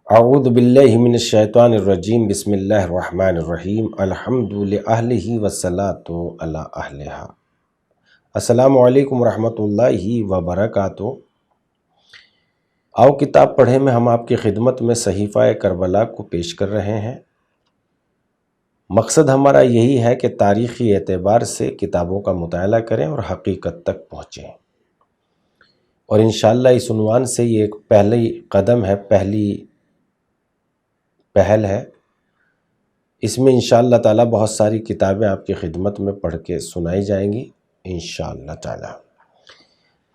اعوذ باللہ من الشیطان الرجیم بسم اللہ الرحمن الرحیم الحمد لأہلہ والصلاۃ علی اہلہا۔ السلام علیکم ورحمۃ اللہ وبرکاتہ۔ آؤ کتاب پڑھیں میں ہم آپ کی خدمت میں صحیفہ کربلا کو پیش کر رہے ہیں۔ مقصد ہمارا یہی ہے کہ تاریخی اعتبار سے کتابوں کا مطالعہ کریں اور حقیقت تک پہنچیں، اور انشاءاللہ اس عنوان سے یہ ایک پہلی قدم ہے، پہلی پہل ہے۔ اس میں انشاءاللہ تعالی بہت ساری کتابیں آپ کی خدمت میں پڑھ کے سنائی جائیں گی انشاءاللہ تعالی۔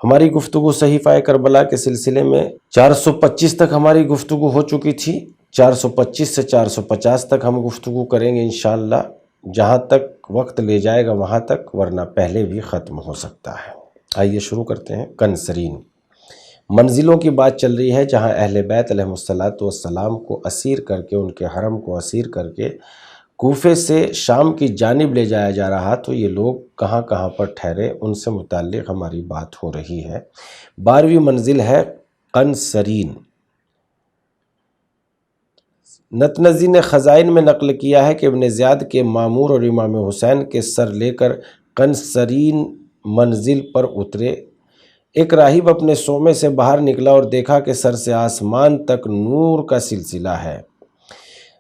ہماری گفتگو صحیفہ کربلا کے سلسلے میں 425 تک ہماری گفتگو ہو چکی تھی۔ 425 سے 450 تک ہم گفتگو کریں گے انشاءاللہ، جہاں تک وقت لے جائے گا وہاں تک، ورنہ پہلے بھی ختم ہو سکتا ہے۔ آئیے شروع کرتے ہیں۔ کنسرین منزلوں کی بات چل رہی ہے، جہاں اہل بیت علیہ السلام کو اسیر کر کے، ان کے حرم کو اسیر کر کے کوفے سے شام کی جانب لے جایا جا رہا، تو یہ لوگ کہاں کہاں پر ٹھہرے، ان سے متعلق ہماری بات ہو رہی ہے۔ 12ویں منزل ہے کنسرین۔ نتنزی نے خزائن میں نقل کیا ہے کہ ابن زیاد کے مامور اور امام حسین کے سر لے کر کنسرین منزل پر اترے۔ ایک راہب اپنے صومعے سے باہر نکلا اور دیکھا کہ سر سے آسمان تک نور کا سلسلہ ہے۔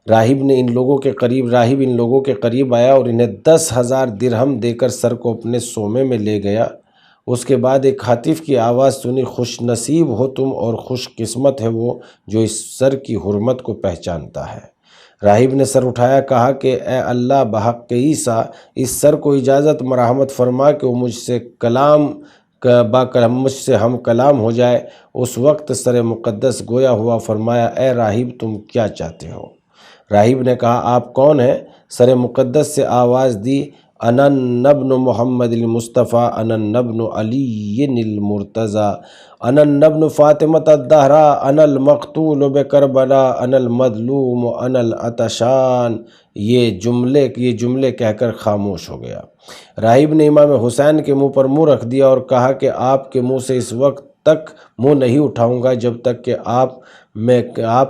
راہب ان لوگوں کے قریب آیا اور انہیں 10,000 درہم دے کر سر کو اپنے صومعے میں لے گیا۔ اس کے بعد ایک ہاتف کی آواز سنی، خوش نصیب ہو تم اور خوش قسمت ہے وہ جو اس سر کی حرمت کو پہچانتا ہے۔ راہب نے سر اٹھایا، کہا کہ اے اللہ، بحق عیسیٰ اس سر کو اجازت مرحمت فرما کہ وہ مجھ سے ہم کلام ہو جائے۔ اس وقت سر مقدس گویا ہوا، فرمایا اے راہب تم کیا چاہتے ہو؟ راہب نے کہا آپ کون ہیں؟ سر مقدس سے آواز دی، انا ابن محمد المصطفیٰ، انا ابن علی المرتضیٰ، انا ابن فاطمۃ الزہرا، انا المقتول بکربلا، انا المظلوم، انا العطشان۔ یہ جملے کہہ کر خاموش ہو گیا۔ راہب نے امام حسین کے منہ پر منہ رکھ دیا اور کہا کہ آپ کے منہ سے اس وقت تک منہ نہیں اٹھاؤں گا جب تک کہ آپ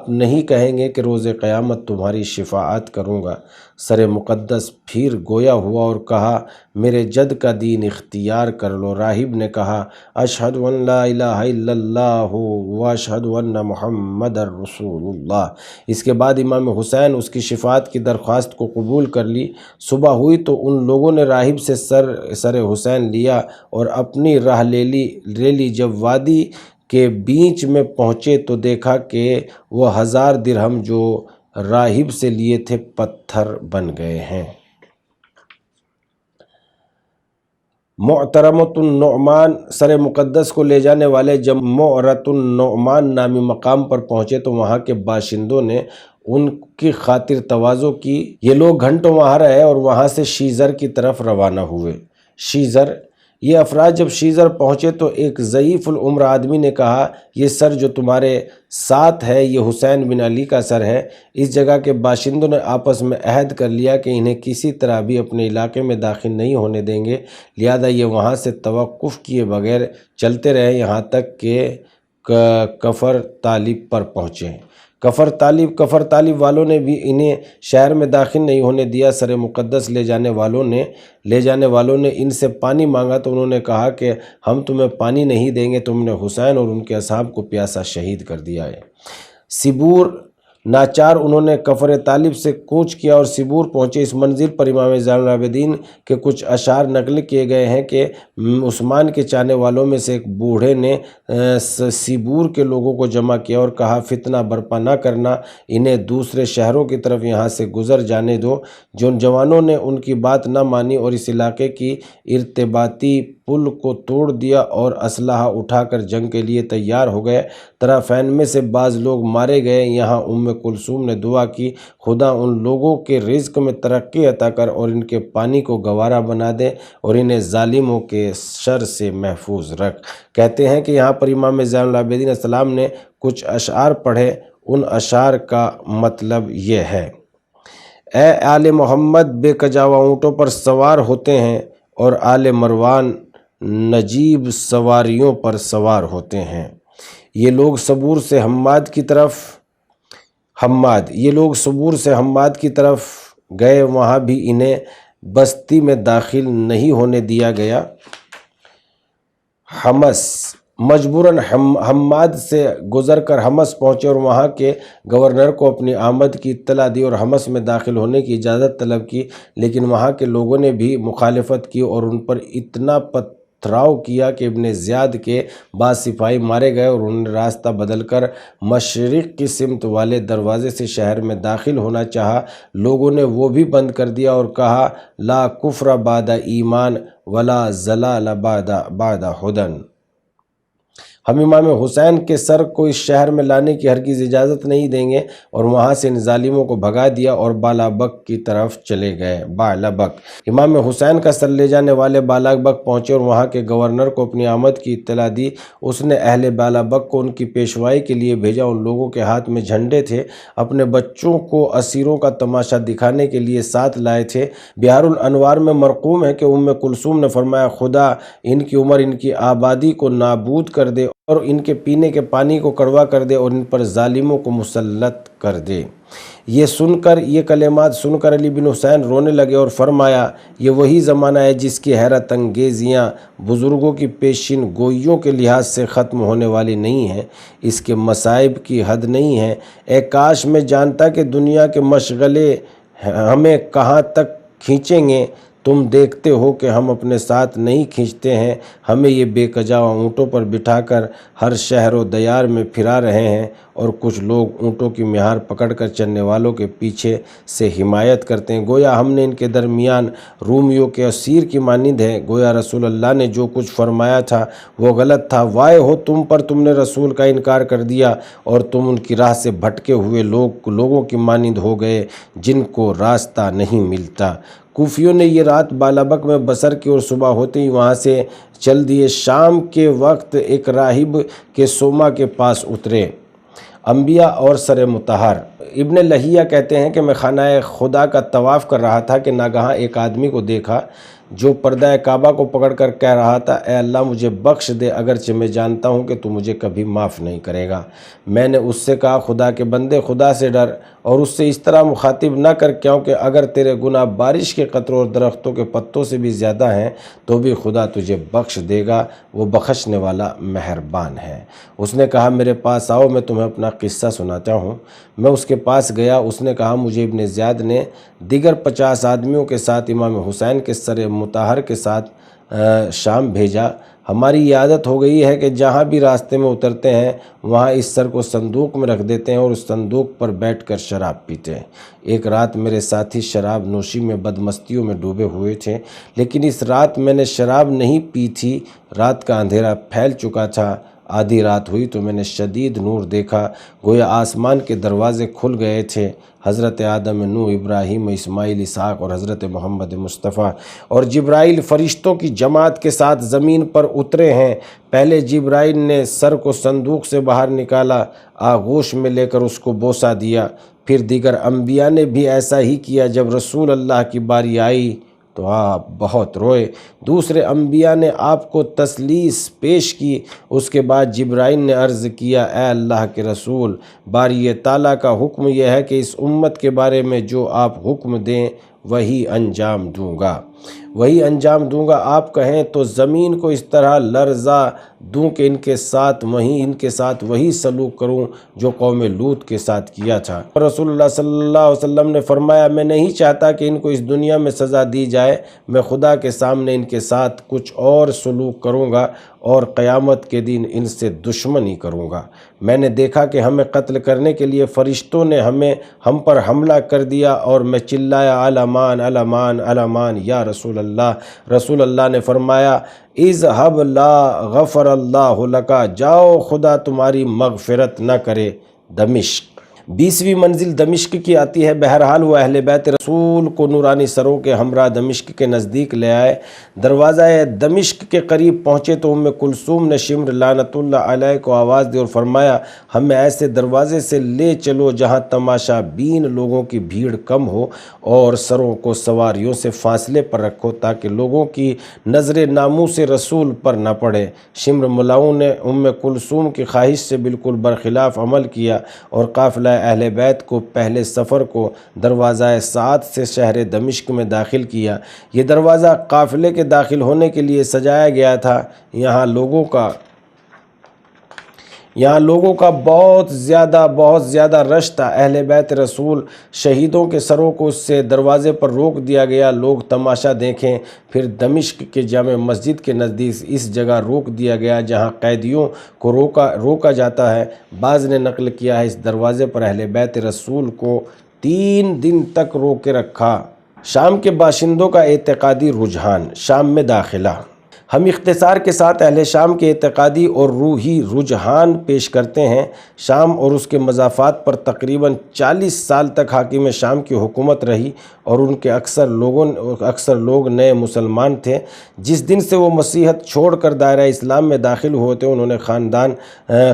نہیں کہیں گے کہ روز قیامت تمہاری شفاعت کروں گا۔ سر مقدس پھر گویا ہوا اور کہا میرے جد کا دین اختیار کر لو۔ راہب نے کہا اشہد ان لا الہ الا اللہ واشہد ان محمد رسول اللہ۔ اس کے بعد امام حسین اس کی شفاعت کی درخواست کو قبول کر لی۔ صبح ہوئی تو ان لوگوں نے راہب سے سر حسین لیا اور اپنی راہ لے لی۔ جب وادی کے بیچ میں پہنچے تو دیکھا کہ وہ 1000 درہم جو راہب سے لیے تھے پتھر بن گئے ہیں۔ معترمۃ النعمان سر مقدس کو لے جانے والے جب معرۃ النعمان نامی مقام پر پہنچے تو وہاں کے باشندوں نے ان کی خاطر تواضع کی۔ یہ لوگ گھنٹوں وہاں رہے اور وہاں سے شیزر کی طرف روانہ ہوئے۔ شیزر یہ افراد جب شیزر پہنچے تو ایک ضعیف العمر آدمی نے کہا یہ سر جو تمہارے ساتھ ہے یہ حسین بن علی کا سر ہے۔ اس جگہ کے باشندوں نے آپس میں عہد کر لیا کہ انہیں کسی طرح بھی اپنے علاقے میں داخل نہیں ہونے دیں گے، لہذا یہ وہاں سے توقف کیے بغیر چلتے رہے یہاں تک کہ کفر طالب پر پہنچے۔ کفر طالب والوں نے بھی انہیں شہر میں داخل نہیں ہونے دیا۔ سر مقدس لے جانے والوں نے ان سے پانی مانگا تو انہوں نے کہا کہ ہم تمہیں پانی نہیں دیں گے، تم نے حسین اور ان کے اصحاب کو پیاسا شہید کر دیا ہے۔ سبور ناچار انہوں نے کفر طالب سے کوچ کیا اور سبور پہنچے۔ اس منزل پر امام زین العابدین کے کچھ اشعار نقل کیے گئے ہیں کہ عثمان کے چاہنے والوں میں سے ایک بوڑھے نے سبور کے لوگوں کو جمع کیا اور کہا فتنہ برپا نہ کرنا، انہیں دوسرے شہروں کی طرف یہاں سے گزر جانے دو۔ جوانوں نے ان کی بات نہ مانی اور اس علاقے کی ارتباطی پل کو توڑ دیا اور اسلحہ اٹھا کر جنگ کے لیے تیار ہو گئے۔ طرفین میں سے بعض لوگ مارے گئے۔ یہاں کلثوم نے دعا کی خدا ان لوگوں کے رزق میں ترقی عطا کر اور ان کے پانی کو گوارا بنا دے اور انہیں ظالموں کے شر سے محفوظ رکھ۔ کہتے ہیں کہ یہاں پر امام زین العابدین السلام نے کچھ اشعار پڑھے۔ ان اشعار کا مطلب یہ ہے، اے آل محمد بے کجاوا اونٹوں پر سوار ہوتے ہیں اور آل مروان نجیب سواریوں پر سوار ہوتے ہیں۔ یہ لوگ صبور سے حماد کی طرف حماد، یہ لوگ صبور سے حماد کی طرف گئے، وہاں بھی انہیں بستی میں داخل نہیں ہونے دیا گیا۔ حمص، مجبوراً حماد سے گزر کر حمص پہنچے اور وہاں کے گورنر کو اپنی آمد کی اطلاع دی اور حمص میں داخل ہونے کی اجازت طلب کی، لیکن وہاں کے لوگوں نے بھی مخالفت کی اور ان پر اتنا پتھراؤ کیا کہ ابن زیاد کے بعض سپاہی مارے گئے اور انہوں نے راستہ بدل کر مشرق کی سمت والے دروازے سے شہر میں داخل ہونا چاہا، لوگوں نے وہ بھی بند کر دیا اور کہا لا کفر بعد ایمان ولا زلال بعد ہدن۔ ہم امام حسین کے سر کو اس شہر میں لانے کی ہرگز اجازت نہیں دیں گے، اور وہاں سے ان ظالموں کو بھگا دیا اور بالابک کی طرف چلے گئے۔ بالابک، امام حسین کا سر لے جانے والے بالابک پہنچے اور وہاں کے گورنر کو اپنی آمد کی اطلاع دی۔ اس نے اہل بالابک کو ان کی پیشوائی کے لیے بھیجا۔ ان لوگوں کے ہاتھ میں جھنڈے تھے، اپنے بچوں کو اسیروں کا تماشا دکھانے کے لیے ساتھ لائے تھے۔ بہار الانوار میں مرقوم ہے کہ ام کلثوم نے فرمایا خدا ان کی عمر، ان کی آبادی کو نابود کر دے اور ان کے پینے کے پانی کو کڑوا کر دے اور ان پر ظالموں کو مسلط کر دے۔ یہ کلمات سن کر علی بن حسین رونے لگے اور فرمایا یہ وہی زمانہ ہے جس کی حیرت انگیزیاں بزرگوں کی پیشین گوئیوں کے لحاظ سے ختم ہونے والی نہیں ہیں، اس کے مصائب کی حد نہیں ہے۔ اے کاش میں جانتا کہ دنیا کے مشغلے ہمیں کہاں تک کھینچیں گے، تم دیکھتے ہو کہ ہم اپنے ساتھ نہیں کھینچتے ہیں، ہمیں یہ بے کجا اونٹوں پر بٹھا کر ہر شہر و دیار میں پھرا رہے ہیں، اور کچھ لوگ اونٹوں کی مہار پکڑ کر چلنے والوں کے پیچھے سے حمایت کرتے ہیں، گویا ہم نے ان کے درمیان رومیوں کے اسیر کی مانند ہے، گویا رسول اللہ نے جو کچھ فرمایا تھا وہ غلط تھا۔ وائے ہو تم پر، تم نے رسول کا انکار کر دیا اور تم ان کی راہ سے بھٹکے ہوئے لوگوں کی مانند ہو گئے جن کو راستہ نہیں ملتا۔ کوفیوں نے یہ رات بالابک میں بسر کی اور صبح ہوتے ہی وہاں سے چل دیے۔ شام کے وقت ایک راہب کے سوما کے پاس اترے۔ انبیاء اور سر مطہر، ابن لہیہ کہتے ہیں کہ میں خانہ خدا کا طواف کر رہا تھا کہ ناگہاں ایک آدمی کو دیکھا جو پردہ کعبہ کو پکڑ کر کہہ رہا تھا اے اللہ مجھے بخش دے، اگرچہ میں جانتا ہوں کہ تو مجھے کبھی معاف نہیں کرے گا۔ میں نے اس سے کہا خدا کے بندے خدا سے ڈر اور اس سے اس طرح مخاطب نہ کر، کیونکہ اگر تیرے گناہ بارش کے قطروں اور درختوں کے پتوں سے بھی زیادہ ہیں تو بھی خدا تجھے بخش دے گا، وہ بخشنے والا مہربان ہے۔ اس نے کہا میرے پاس آؤ، میں تمہیں اپنا قصہ سناتا ہوں۔ میں اس کے پاس گیا، اس نے کہا مجھے ابن زیاد نے دیگر 50 آدمیوں کے ساتھ امام حسین کے سر مطہر کے ساتھ شام بھیجا۔ ہماری یہ عادت ہو گئی ہے کہ جہاں بھی راستے میں اترتے ہیں وہاں اس سر کو صندوق میں رکھ دیتے ہیں اور اس صندوق پر بیٹھ کر شراب پیتے ہیں۔ ایک رات میرے ساتھی شراب نوشی میں بدمستیوں میں ڈوبے ہوئے تھے، لیکن اس رات میں نے شراب نہیں پی تھی۔ رات کا اندھیرا پھیل چکا تھا، آدھی رات ہوئی تو میں نے شدید نور دیکھا، گویا آسمان کے دروازے کھل گئے تھے۔ حضرت آدم، نوح، ابراہیم، اسماعیل، اسحاق اور حضرت محمد مصطفیٰ اور جبرائیل فرشتوں کی جماعت کے ساتھ زمین پر اترے ہیں۔ پہلے جبرائیل نے سر کو صندوق سے باہر نکالا، آغوش میں لے کر اس کو بوسہ دیا، پھر دیگر انبیاء نے بھی ایسا ہی کیا۔ جب رسول اللہ کی باری آئی تو آپ بہت روئے۔ دوسرے انبیاء نے آپ کو تسلیس پیش کی۔ اس کے بعد جبرائیل نے عرض کیا اے اللہ کے رسول، باری تعالیٰ کا حکم یہ ہے کہ اس امت کے بارے میں جو آپ حکم دیں وہی انجام دوں گا۔ آپ کہیں تو زمین کو اس طرح لرزا دوں کہ ان کے ساتھ وہی سلوک کروں جو قوم لوط کے ساتھ کیا تھا۔ رسول اللہ صلی اللہ علیہ وسلم نے فرمایا میں نہیں چاہتا کہ ان کو اس دنیا میں سزا دی جائے، میں خدا کے سامنے ان کے ساتھ کچھ اور سلوک کروں گا اور قیامت کے دن ان سے دشمنی کروں گا۔ میں نے دیکھا کہ ہمیں قتل کرنے کے لیے فرشتوں نے ہم پر حملہ کر دیا اور میں چلایا الامان الامان الامان یا رسول اللہ۔ رسول اللہ نے فرمایا اذهب لا غفر اللہ لکا، جاؤ خدا تمہاری مغفرت نہ کرے۔ دمشق، 20ویں منزل دمشق کی آتی ہے۔ بہرحال وہ اہل بیت رسول کو نورانی سروں کے ہمراہ دمشق کے نزدیک لے آئے۔ دروازہ دمشق کے قریب پہنچے تو ام کلثوم نے شمر لعنت اللہ علیہ کو آواز دی اور فرمایا ہمیں ایسے دروازے سے لے چلو جہاں تماشا بین لوگوں کی بھیڑ کم ہو، اور سروں کو سواریوں سے فاصلے پر رکھو تاکہ لوگوں کی نظر ناموس رسول پر نہ پڑے۔ شمر ملاؤں نے ام کلثوم کی خواہش سے بالکل برخلاف عمل کیا اور قافلہ میں اہل بیت کو پہلے سفر کو دروازہ 7 سے شہر دمشق میں داخل کیا۔ یہ دروازہ قافلے کے داخل ہونے کے لیے سجایا گیا تھا۔ یہاں لوگوں کا بہت زیادہ رش تھا۔ اہل بیت رسول شہیدوں کے سروں کو اس سے دروازے پر روک دیا گیا، لوگ تماشا دیکھیں۔ پھر دمشق کے جامع مسجد کے نزدیک اس جگہ روک دیا گیا جہاں قیدیوں کو روکا جاتا ہے۔ بعض نے نقل کیا ہے اس دروازے پر اہل بیت رسول کو 3 دن تک روک کے رکھا۔ شام کے باشندوں کا اعتقادی رجحان، شام میں داخلہ۔ ہم اختصار کے ساتھ اہل شام کے اعتقادی اور روحی رجحان پیش کرتے ہیں۔ شام اور اس کے مضافات پر تقریباً 40 سال تک حاکم شام کی حکومت رہی اور ان کے اکثر لوگ نئے مسلمان تھے۔ جس دن سے وہ مسیحیت چھوڑ کر دائرہ اسلام میں داخل ہوئے تھے، انہوں نے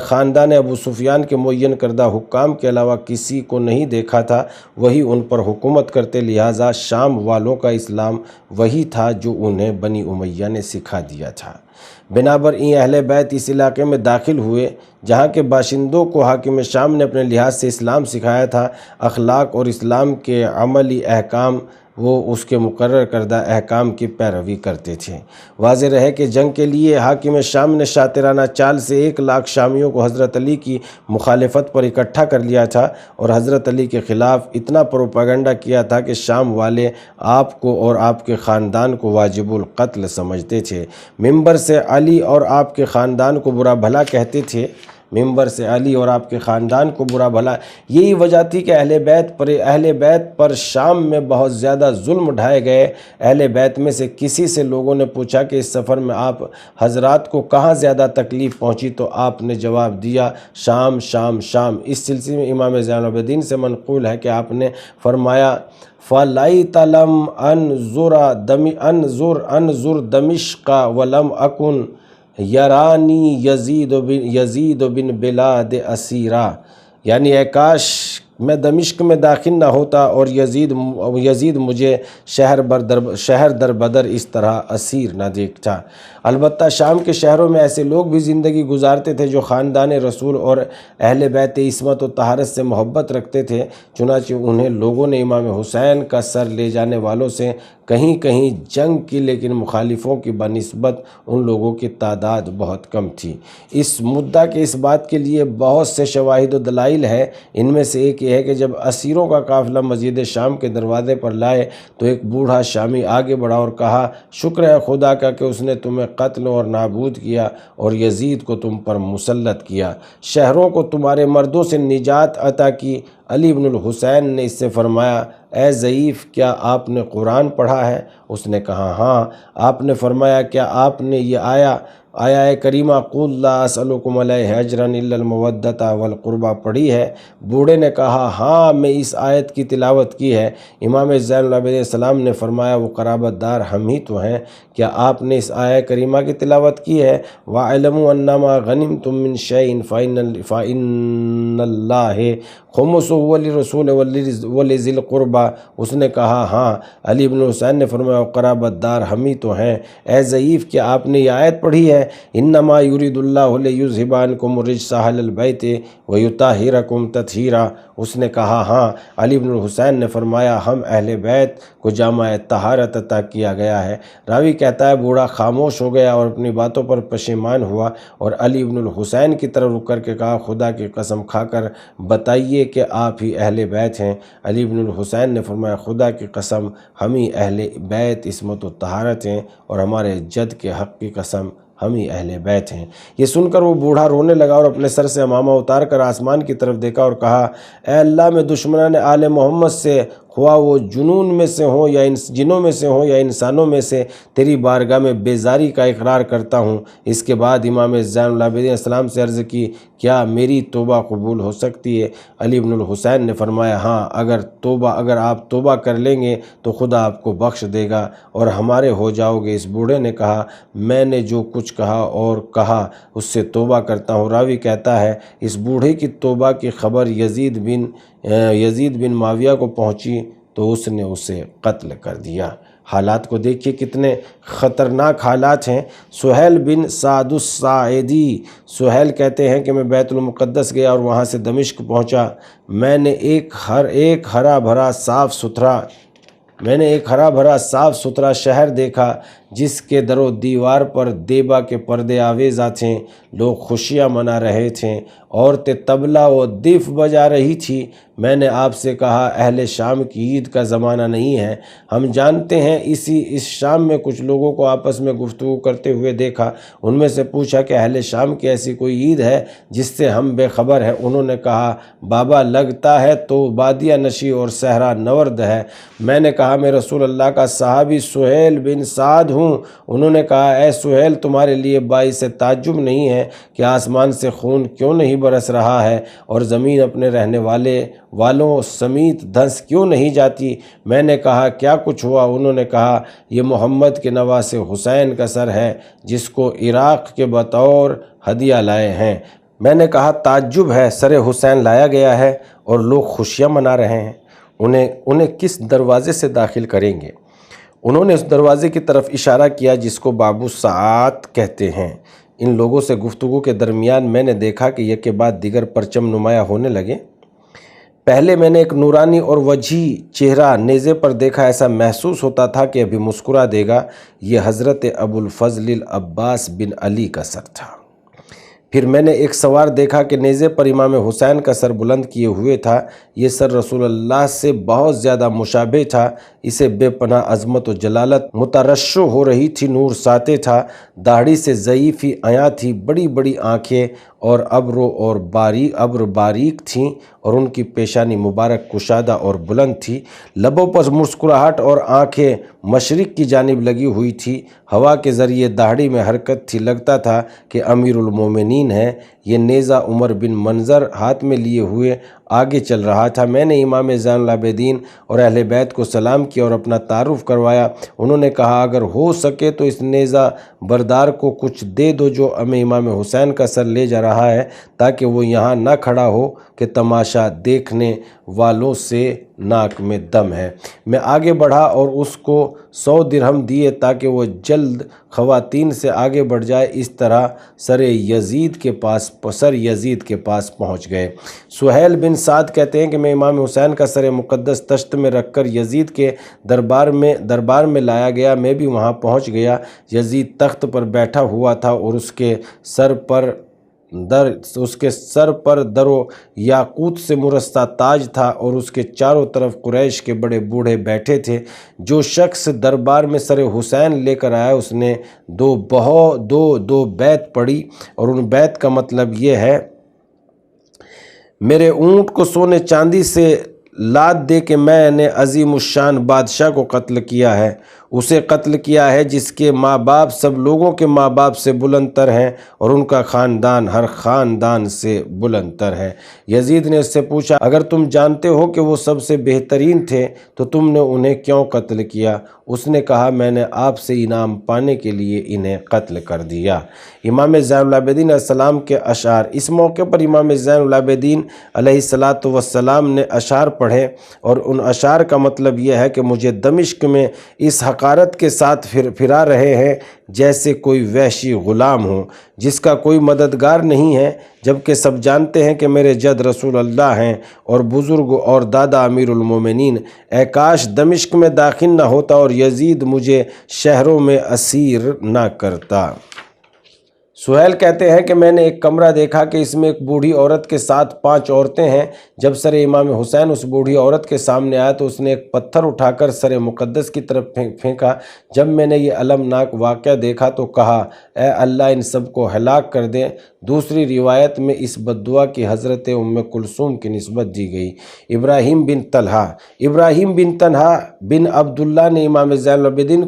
خاندان ابو سفیان کے معین کردہ حکام کے علاوہ کسی کو نہیں دیکھا تھا، وہی ان پر حکومت کرتے، لہٰذا شام والوں کا اسلام وہی تھا جو انہیں بنی امیہ نے سکھا دیا تھا۔ بنابر این اہل بیت اس علاقے میں داخل ہوئے جہاں کے باشندوں کو حاکم شام نے اپنے لحاظ سے اسلام سکھایا تھا۔ اخلاق اور اسلام کے عملی احکام، وہ اس کے مقرر کردہ احکام کی پیروی کرتے تھے۔ واضح رہے کہ جنگ کے لیے حاکم شام نے شاطرانہ چال سے 1 لاکھ شامیوں کو حضرت علی کی مخالفت پر اکٹھا کر لیا تھا اور حضرت علی کے خلاف اتنا پروپیگنڈا کیا تھا کہ شام والے آپ کو اور آپ کے خاندان کو واجب القتل سمجھتے تھے۔ ممبر سے علی اور آپ کے خاندان کو برا بھلا کہتے تھے۔ یہی وجہ تھی کہ اہل بیت پر شام میں بہت زیادہ ظلم ڈھائے گئے۔ اہل بیت میں سے کسی سے لوگوں نے پوچھا کہ اس سفر میں آپ حضرات کو کہاں زیادہ تکلیف پہنچی، تو آپ نے جواب دیا شام شام شام۔ اس سلسلے میں امام زین العابدین سے منقول ہے کہ آپ نے فرمایا فَلَيْتَ لَمْ أَنْظُرْ دَمِشْقَ وَلَمْ أَكُنْ یرانی یزید بن بلاد اسیرا، یعنی اے کاش میں دمشق میں داخل نہ ہوتا اور یزید مجھے شہر در بدر اس طرح اسیر نہ دیکھتا۔ البتہ شام کے شہروں میں ایسے لوگ بھی زندگی گزارتے تھے جو خاندان رسول اور اہل بیت عصمت و طہارت سے محبت رکھتے تھے، چنانچہ انہیں لوگوں نے امام حسین کا سر لے جانے والوں سے کہیں کہیں جنگ کی، لیکن مخالفوں کی بنسبت ان لوگوں کی تعداد بہت کم تھی۔ اس مدعا کے اس بات کے لیے بہت سے شواہد و دلائل ہے۔ ان میں سے ایک یہ ہے کہ جب اسیروں کا قافلہ مسجد شام کے دروازے پر لائے تو ایک بوڑھا شامی آگے بڑھا اور کہا شکر ہے خدا کا کہ اس نے تمہیں قتل اور نابود کیا اور یزید کو تم پر مسلط کیا، شہروں کو تمہارے مردوں سے نجات عطا کی۔ علی بن الحسین نے اس سے فرمایا اے ضعیف، کیا آپ نے قرآن پڑھا ہے؟ اس نے کہا ہاں۔ آپ نے فرمایا کیا آپ نے یہ آیا کریمہ قُلْ لَا أَسْأَلُكُمْ عَلَيْهِ أَجْرًا إِلَّا الْمَوَدَّةَ وَالْقُرْبَى پڑھی ہے؟ بوڑھے نے کہا ہاں میں اس آیت کی تلاوت کی ہے۔ امام زین العابدین السلام نے فرمایا وہ قرابت دار ہم ہی تو ہیں، کیا آپ نے اس آیت کریمہ کی تلاوت کی ہے؟ وَاعْلَمُوا أَنَّمَا غَنِمْتُم مِّن شَيْءٍ فَإِنَّ اللَّهَ خُمُسُهُ وَلِرَسُولِهِ وَلِذِي الْقُرْبَى۔ اس نے کہا ہاں۔ علی بن حسین نے فرمایا قرابت دار ہم ہی تو ہیں۔ اے ضعیف، کیا آپ نے یہ آیت پڑھی ہے؟ انما یرید اللہ لیذھب عنکم الرجس اہل البیت ویطہرکم تطہیرا۔ اس نے کہا ہاں۔ علی بن الحسین نے فرمایا ہم اہل بیت کو جامع طہارت عطا کیا گیا ہے۔ راوی کہتا ہے بوڑھا خاموش ہو گیا اور اپنی باتوں پر پشیمان ہوا اور علی بن الحسین کی طرف رک کر کے کہا خدا کی قسم کھا کر بتائیے کہ آپ ہی اہل بیت ہیں۔ علی بن الحسین نے فرمایا خدا کی قسم ہم ہی اہل بیت عصمت و طہارت ہیں اور ہمارے جد کے حق کی قسم ہم ہی اہل بیت ہیں۔ یہ سن کر وہ بوڑھا رونے لگا اور اپنے سر سے عمامہ اتار کر آسمان کی طرف دیکھا اور کہا اے اللہ، میں دشمنان آل محمد سے خواہ وہ جنوں میں سے ہوں یا انسانوں میں سے تیری بارگاہ میں بیزاری کا اقرار کرتا ہوں۔ اس کے بعد امام زین العابدین السلام سے عرض کی کیا میری توبہ قبول ہو سکتی ہے؟ علی بن الحسین نے فرمایا ہاں، اگر آپ توبہ کر لیں گے تو خدا آپ کو بخش دے گا اور ہمارے ہو جاؤ گے۔ اس بوڑھے نے کہا میں نے جو کچھ کہا اس سے توبہ کرتا ہوں۔ راوی کہتا ہے اس بوڑھے کی توبہ کی خبر یزید بن معاویہ کو پہنچی تو اس نے اسے قتل کر دیا۔ حالات کو دیکھیے کتنے خطرناک حالات ہیں۔ سہیل بن سعد الساعدی، سہیل کہتے ہیں کہ میں بیت المقدس گیا اور وہاں سے دمشق پہنچا۔ میں نے ایک ہرا بھرا صاف ستھرا شہر دیکھا جس کے در و دیوار پر دیبا کے پردے آویزاں تھے، لوگ خوشیاں منا رہے تھے، عورتیں طبلہ و دیف بجا رہی تھی۔ میں نے آپ سے کہا اہل شام کی عید کا زمانہ نہیں ہے، ہم جانتے ہیں۔ اس شام میں کچھ لوگوں کو آپس میں گفتگو کرتے ہوئے دیکھا، ان میں سے پوچھا کہ اہل شام کی ایسی کوئی عید ہے جس سے ہم بے خبر ہیں؟ انہوں نے کہا بابا لگتا ہے تو بادیہ نشی اور صحرا نورد ہے۔ میں نے کہا میں رسول اللہ کا صحابی سہیل بن سعد ہوں۔ انہوں نے کہا اے سہیل تمہارے لیے باعث تعجب نہیں ہے کہ آسمان سے خون کیوں نہیں برس رہا ہے اور زمین اپنے رہنے والوں سمیت دھنس کیوں نہیں جاتی؟ میں نے کہا کیا کچھ ہوا؟ انہوں نے کہا یہ محمد کے نواسے حسین کا سر ہے جس کو عراق کے بطور ہدیہ لائے ہیں۔ میں نے کہا تعجب ہے، سر حسین لایا گیا ہے اور لوگ خوشیاں منا رہے ہیں، انہیں کس دروازے سے داخل کریں گے؟ انہوں نے اس دروازے کی طرف اشارہ کیا جس کو باب الساعات کہتے ہیں۔ ان لوگوں سے گفتگو کے درمیان میں نے دیکھا کہ یک کے بعد دیگر پرچم نمایاں ہونے لگے۔ پہلے میں نے ایک نورانی اور وجیح چہرہ نیزے پر دیکھا، ایسا محسوس ہوتا تھا کہ ابھی مسکرا دے گا۔ یہ حضرت ابو الفضل العباس بن علی کا سر تھا۔ پھر میں نے ایک سوار دیکھا کہ نیزے پر امام حسین کا سر بلند کیے ہوئے تھا۔ یہ سر رسول اللہ سے بہت زیادہ مشابہ تھا، اسے بے پناہ عظمت و جلالت مترشح ہو رہی تھی، نور ساطع تھا، داڑھی سے ضعیفی عیاں تھی، بڑی بڑی آنکھیں اور ابر باریک تھیں اور ان کی پیشانی مبارک کشادہ اور بلند تھی، لبوں پر مسکراہٹ اور آنکھیں مشرق کی جانب لگی ہوئی تھی، ہوا کے ذریعے داڑھی میں حرکت تھی، لگتا تھا کہ امیر المومنین ہے۔ یہ نیزہ عمر بن منظر ہاتھ میں لیے ہوئے آگے چل رہا تھا۔ میں نے امام زین العابدین اور اہل بیت کو سلام کیا اور اپنا تعارف کروایا۔ انہوں نے کہا اگر ہو سکے تو اس نیزہ بردار کو کچھ دے دو جو امام حسین کا سر لے جا رہا ہے، تاکہ وہ یہاں نہ کھڑا ہو کہ تماشا دیکھنے والوں سے ناک میں دم ہے۔ میں آگے بڑھا اور اس کو 100 درہم دیے تاکہ وہ جلد خواتین سے آگے بڑھ جائے۔ اس طرح سر یزید کے پاس پہنچ گئے۔ سہیل بن سعد کہتے ہیں کہ میں امام حسین کا سر مقدس تشت میں رکھ کر یزید کے دربار میں لایا گیا۔ میں بھی وہاں پہنچ گیا۔ یزید تخت پر بیٹھا ہوا تھا اور اس کے سر پر در و یاقوت سے مرصع تاج تھا اور اس کے چاروں طرف قریش کے بڑے بوڑھے بیٹھے تھے۔ جو شخص دربار میں سر حسین لے کر آیا اس نے دو بیت پڑھی اور ان بیت کا مطلب یہ ہے میرے اونٹ کو سونے چاندی سے لاد دے کہ میں نے عظیم الشان بادشاہ کو قتل کیا ہے، اسے قتل کیا ہے جس کے ماں باپ سب لوگوں کے ماں باپ سے بلند تر ہیں اور ان کا خاندان ہر خاندان سے بلند تر ہے۔ یزید نے اس سے پوچھا اگر تم جانتے ہو کہ وہ سب سے بہترین تھے تو تم نے انہیں کیوں قتل کیا؟ اس نے کہا میں نے آپ سے انعام پانے کے لیے انہیں قتل کر دیا۔ امام زین العابدین علیہ السلام کے اشعار۔ اس موقع پر امام زین العابدین علیہ السلام نے اشعار پڑھے اور ان اشعار کا مطلب یہ ہے کہ مجھے دمشق میں اس حقارت کے ساتھ پھرا رہے ہیں جیسے کوئی وحشی غلام ہو جس کا کوئی مددگار نہیں ہے، جبکہ سب جانتے ہیں کہ میرے جد رسول اللہ ہیں اور بزرگ اور دادا امیر المومنین۔ اے کاش دمشق میں داخل نہ ہوتا اور یزید مجھے شہروں میں اسیر نہ کرتا۔ سہیل کہتے ہیں کہ میں نے ایک کمرہ دیکھا کہ اس میں ایک بوڑھی عورت کے ساتھ 5 عورتیں ہیں۔ جب سر امام حسین اس بوڑھی عورت کے سامنے آیا تو اس نے ایک پتھر اٹھا کر سر مقدس کی طرف پھینکا۔ جب میں نے یہ المناک واقعہ دیکھا تو کہا اے اللہ ان سب کو ہلاک کر دے۔ دوسری روایت میں اس بددعا کی حضرت ام کلثوم کی نسبت دی گئی۔ ابراہیم بن طلحہ بن عبداللہ نے امام زین العابدین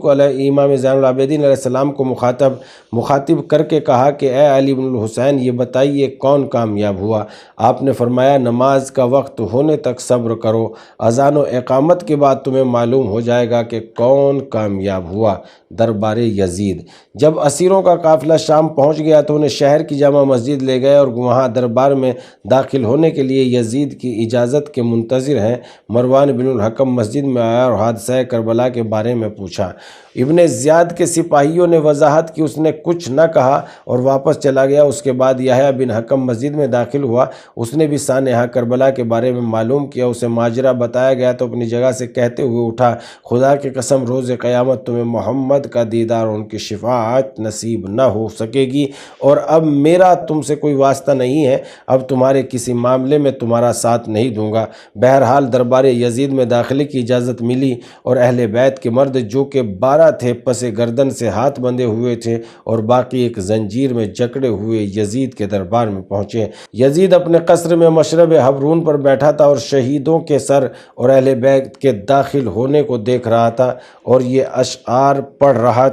علیہ السلام کو مخاطب کر کے کہا کہ اے علی بن الحسین یہ بتائیے کون کامیاب ہوا؟ آپ نے فرمایا نماز کا وقت ہونے تک صبر کرو، اذان و اقامت کے بعد تمہیں معلوم ہو جائے گا کہ کون کامیاب ہوا۔ دربار یزید۔ جب اسیروں کا قافلہ شام پہنچ گیا تو انہیں شہر کی جامع جمع مسجد لے گئے اور وہاں دربار میں داخل ہونے کے لیے یزید کی اجازت کے منتظر ہیں۔ مروان بن الحکم مسجد میں آیا اور حادثہ کربلا کے بارے میں پوچھا۔ ابن زیاد کے سپاہیوں نے وضاحت کی، اس نے کچھ نہ کہا اور واپس چلا گیا۔ اس کے بعد یحییٰ بن حکم مسجد میں داخل ہوا، اس نے بھی سانحہ کربلا کے بارے میں معلوم کیا۔ اسے ماجرا بتایا گیا تو اپنی جگہ سے کہتے ہوئے اٹھا، خدا کی قسم روز قیامت تمہیں محمد کا دیدار اور ان کی شفاعت نصیب نہ ہو سکے گی، اور اب میرا تم سے کوئی واسطہ نہیں ہے، اب تمہارے کسی معاملے میں تمہارا ساتھ نہیں دوں گا۔ بہرحال دربار یزید میں داخلے کی اجازت ملی اور اہل بیت کے مرد جو کہ 12 تھے پس گردن سے ہاتھ بندھے ہوئے تھے اور باقی ایک زنجیر میں جکڑے ہوئے یزید کے دربار میں پہنچے۔ یزید اپنے قصر میں مشرب حبرون پر بیٹھا تھا اور شہیدوں کے سر اور اہل بیت کے داخل ہونے کو دیکھ رہا تھا اور یہ اشعار پڑھ رہا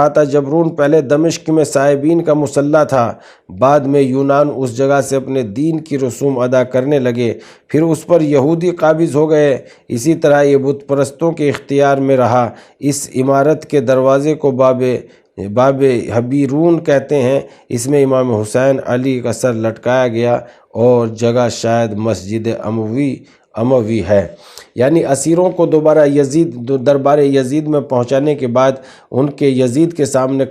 تھا۔ جبرون پہلے دمشق میں صائبین کا مسلح تھا، بعد میں یونان اس جگہ سے اپنے دین کی رسوم ادا کرنے لگے، پھر اس پر یہودی قابض ہو گئے، اسی طرح یہ بت پرستوں کے اختیار میں رہا۔ اس عمارت کے دروازے کو باب حبیرون کہتے ہیں۔ اس میں امام حسین علی کا سر لٹکایا گیا اور جگہ شاید مسجد اموی ہے۔ یعنی اسیروں کو دوبارہ دربار یزید میں پہنچانے کے بعد ان کو یزید کے سامنے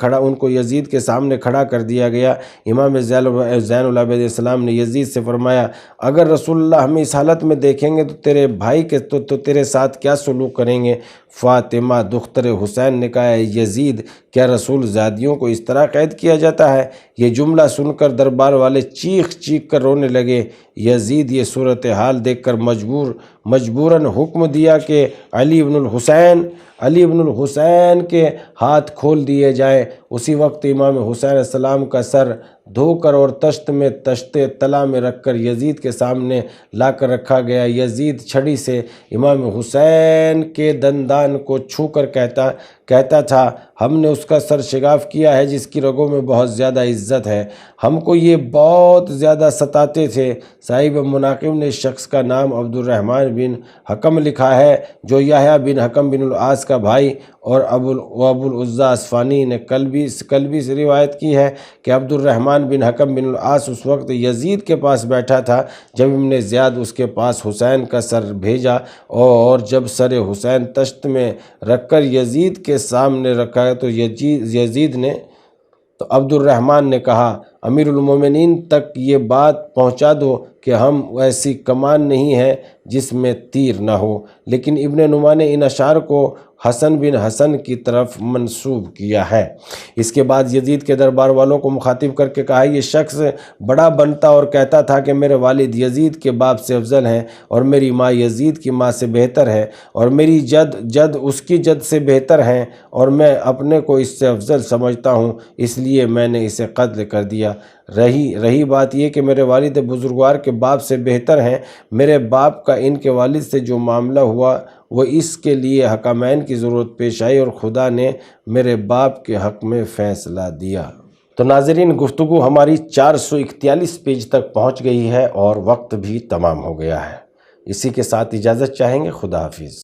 کھڑا کر دیا گیا۔ امام زین العابدین السلام نے یزید سے فرمایا، اگر رسول اللہ ہمیں اس حالت میں دیکھیں گے تو تیرے بھائی کے تو تیرے ساتھ کیا سلوک کریں گے؟ فاطمہ دختر حسین نے کہا، یزید کیا رسول زادیوں کو اس طرح قید کیا جاتا ہے؟ یہ جملہ سن کر دربار والے چیخ کر رونے لگے۔ یزید یہ صورتحال دیکھ کر مجبوراً حکم دیا کہ علی بن الحسین کے ہاتھ کھول دیے جائیں۔ اسی وقت امام حسین علیہ السلام کا سر دھو کر اور تشت طلا میں رکھ کر یزید کے سامنے لا کر رکھا گیا۔ یزید چھڑی سے امام حسین کے دندان کو چھو کر کہتا تھا، ہم نے اس کا سر شگاف کیا ہے جس کی رگوں میں بہت زیادہ عزت ہے، ہم کو یہ بہت زیادہ ستاتے تھے۔ صاحب مناقب نے اس شخص کا نام عبد الرحمن بن حکم لکھا ہے جو یحییٰ بن حکم بن العاص کا بھائی، اور ابو العزا اصفہانی نے کلبی سے روایت کی ہے کہ عبد الرحمن بن حکم بن العاص اس وقت یزید کے پاس بیٹھا تھا جب ابن زیاد اس کے پاس حسین کا سر بھیجا، اور جب سر حسین تشت میں رکھ کر یزید کے سامنے رکھا تو عبد الرحمن نے کہا، امیر المومنین تک یہ بات پہنچا دو کہ ہم ایسی کمان نہیں ہے جس میں تیر نہ ہو۔ لیکن ابن نما نے ان اشعار کو حسن بن حسن کی طرف منسوب کیا ہے۔ اس کے بعد یزید کے دربار والوں کو مخاطب کر کے کہا، یہ شخص بڑا بنتا اور کہتا تھا کہ میرے والد یزید کے باپ سے افضل ہیں اور میری ماں یزید کی ماں سے بہتر ہے، اور میری جد اس کی جد سے بہتر ہیں، اور میں اپنے کو اس سے افضل سمجھتا ہوں، اس لیے میں نے اسے قتل کر دیا۔ رہی بات یہ کہ میرے والد بزرگوار کے باپ سے بہتر ہیں، میرے باپ کا ان کے والد سے جو معاملہ ہوا وہ اس کے لیے حکمین کی ضرورت پیش آئی اور خدا نے میرے باپ کے حق میں فیصلہ دیا۔ تو ناظرین، گفتگو ہماری 441 پیج تک پہنچ گئی ہے اور وقت بھی تمام ہو گیا ہے۔ اسی کے ساتھ اجازت چاہیں گے۔ خدا حافظ۔